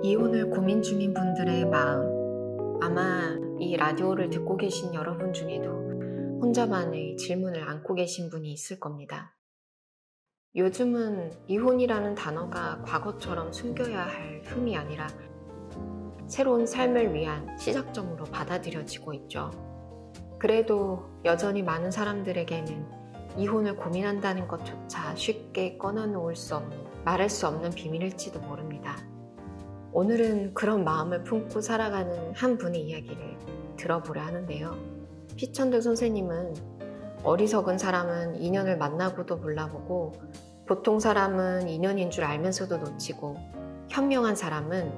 이혼을 고민 중인 분들의 마음, 아마 이 라디오를 듣고 계신 여러분 중에도 혼자만의 질문을 안고 계신 분이 있을 겁니다. 요즘은 이혼이라는 단어가 과거처럼 숨겨야 할 흠이 아니라 새로운 삶을 위한 시작점으로 받아들여지고 있죠. 그래도 여전히 많은 사람들에게는 이혼을 고민한다는 것조차 쉽게 꺼내놓을 수 없는, 말할 수 없는 비밀일지도 모릅니다. 오늘은 그런 마음을 품고 살아가는 한 분의 이야기를 들어보려 하는데요. 피천득 선생님은 어리석은 사람은 인연을 만나고도 몰라보고 보통 사람은 인연인 줄 알면서도 놓치고 현명한 사람은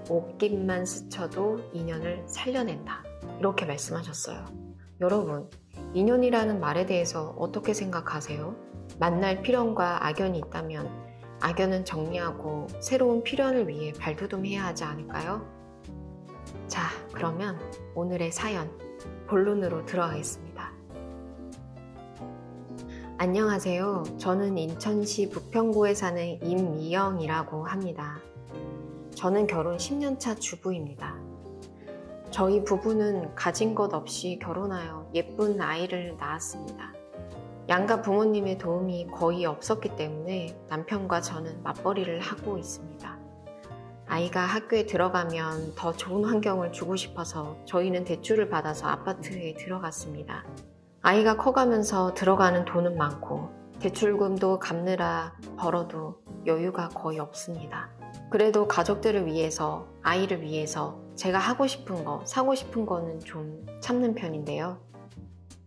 옷깃만 스쳐도 인연을 살려낸다. 이렇게 말씀하셨어요. 여러분, 인연이라는 말에 대해서 어떻게 생각하세요? 만날 필연과 악연이 있다면 악연은 정리하고 새로운 필연을 위해 발돋움해야 하지 않을까요? 자, 그러면 오늘의 사연 본론으로 들어가겠습니다. 안녕하세요. 저는 인천시 부평구에 사는 임미영이라고 합니다. 저는 결혼 10년차 주부입니다. 저희 부부는 가진 것 없이 결혼하여 예쁜 아이를 낳았습니다. 양가 부모님의 도움이 거의 없었기 때문에 남편과 저는 맞벌이를 하고 있습니다. 아이가 학교에 들어가면 더 좋은 환경을 주고 싶어서 저희는 대출을 받아서 아파트에 들어갔습니다. 아이가 커가면서 들어가는 돈은 많고 대출금도 갚느라 벌어도 여유가 거의 없습니다. 그래도 가족들을 위해서, 아이를 위해서 제가 하고 싶은 거, 사고 싶은 거는 좀 참는 편인데요.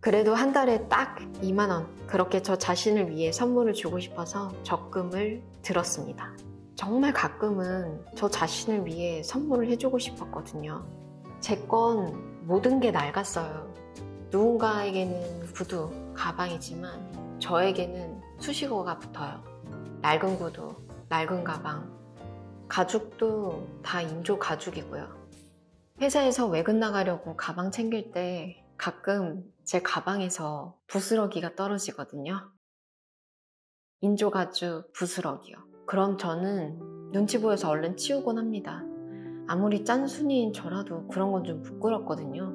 그래도 한 달에 딱 2만 원, 그렇게 저 자신을 위해 선물을 주고 싶어서 적금을 들었습니다. 정말 가끔은 저 자신을 위해 선물을 해주고 싶었거든요. 제 건 모든 게 낡았어요. 누군가에게는 구두, 가방이지만 저에게는 수식어가 붙어요. 낡은 구두, 낡은 가방. 가죽도 다 인조 가죽이고요. 회사에서 외근 나가려고 가방 챙길 때 가끔 제 가방에서 부스러기가 떨어지거든요. 인조 가죽 부스러기요. 그럼 저는 눈치 보여서 얼른 치우곤 합니다. 아무리 짠순이인 저라도 그런 건 좀 부끄럽거든요.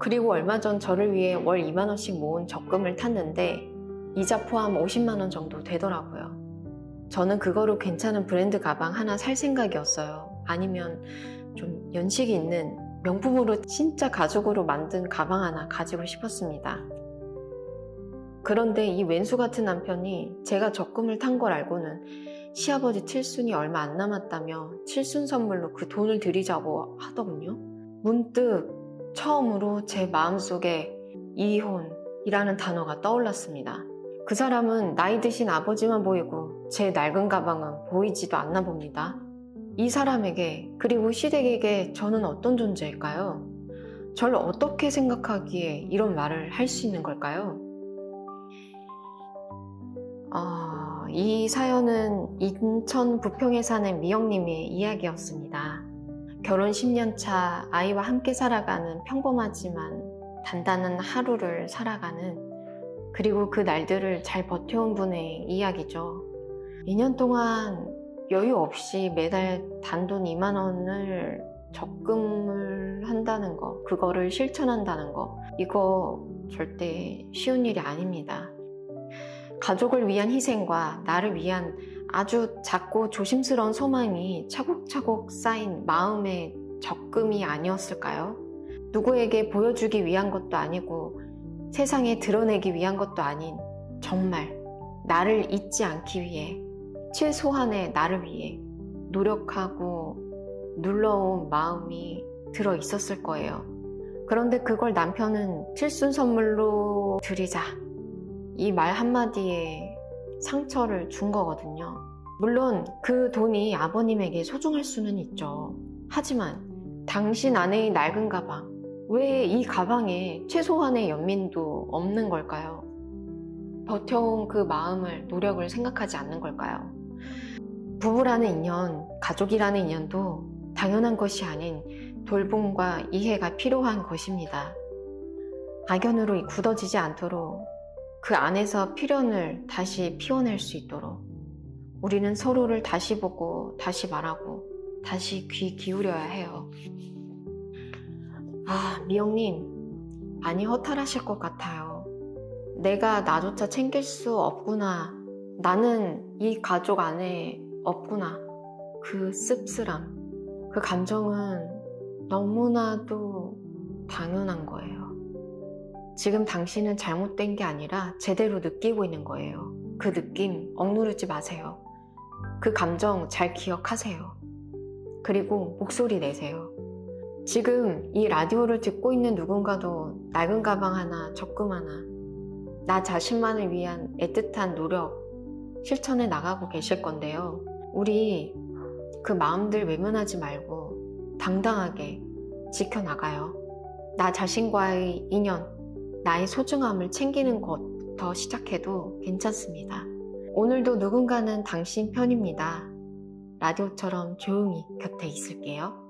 그리고 얼마 전 저를 위해 월 2만 원씩 모은 적금을 탔는데 이자 포함 50만 원 정도 되더라고요. 저는 그거로 괜찮은 브랜드 가방 하나 살 생각이었어요. 아니면 좀 연식이 있는 명품으로 진짜 가죽으로 만든 가방 하나 가지고 싶었습니다. 그런데 이 왼수 같은 남편이 제가 적금을 탄 걸 알고는 시아버지 칠순이 얼마 안 남았다며 칠순 선물로 그 돈을 드리자고 하더군요. 문득 처음으로 제 마음속에 이혼이라는 단어가 떠올랐습니다. 그 사람은 나이 드신 아버지만 보이고 제 낡은 가방은 보이지도 않나 봅니다. 이 사람에게, 그리고 시댁에게 저는 어떤 존재일까요? 저를 어떻게 생각하기에 이런 말을 할 수 있는 걸까요? 이 사연은 인천 부평에 사는 미영님의 이야기였습니다. 결혼 10년 차 아이와 함께 살아가는 평범하지만 단단한 하루를 살아가는, 그리고 그 날들을 잘 버텨온 분의 이야기죠. 2년 동안 여유 없이 매달 단돈 2만 원을 적금을 한다는 거, 그거를 실천한다는 거, 이거 절대 쉬운 일이 아닙니다. 가족을 위한 희생과 나를 위한 아주 작고 조심스러운 소망이 차곡차곡 쌓인 마음의 적금이 아니었을까요? 누구에게 보여주기 위한 것도 아니고 세상에 드러내기 위한 것도 아닌, 정말 나를 잊지 않기 위해, 최소한의 나를 위해 노력하고 눌러온 마음이 들어 있었을 거예요. 그런데 그걸 남편은 칠순 선물로 드리자, 이 말 한마디에 상처를 준 거거든요. 물론 그 돈이 아버님에게 소중할 수는 있죠. 하지만 당신 아내의 낡은 가방, 왜 이 가방에 최소한의 연민도 없는 걸까요? 버텨온 그 마음을, 노력을 생각하지 않는 걸까요? 부부라는 인연, 가족이라는 인연도 당연한 것이 아닌 돌봄과 이해가 필요한 것입니다. 악연으로 굳어지지 않도록, 그 안에서 필연을 다시 피워낼 수 있도록 우리는 서로를 다시 보고 다시 말하고 다시 귀 기울여야 해요. 아, 미영님, 많이 허탈하실 것 같아요. 내가 나조차 챙길 수 없구나. 나는 이 가족 안에 없구나. 그 씁쓸함, 그 감정은 너무나도 당연한 거예요. 지금 당신은 잘못된 게 아니라 제대로 느끼고 있는 거예요. 그 느낌 억누르지 마세요. 그 감정 잘 기억하세요. 그리고 목소리 내세요. 지금 이 라디오를 듣고 있는 누군가도 낡은 가방 하나, 적금 하나, 나 자신만을 위한 애틋한 노력 실천해 나가고 계실 건데요. 우리 그 마음들 외면하지 말고 당당하게 지켜나가요. 나 자신과의 인연, 나의 소중함을 챙기는 것부터 시작해도 괜찮습니다. 오늘도 누군가는 당신 편입니다. 라디오처럼 조용히 곁에 있을게요.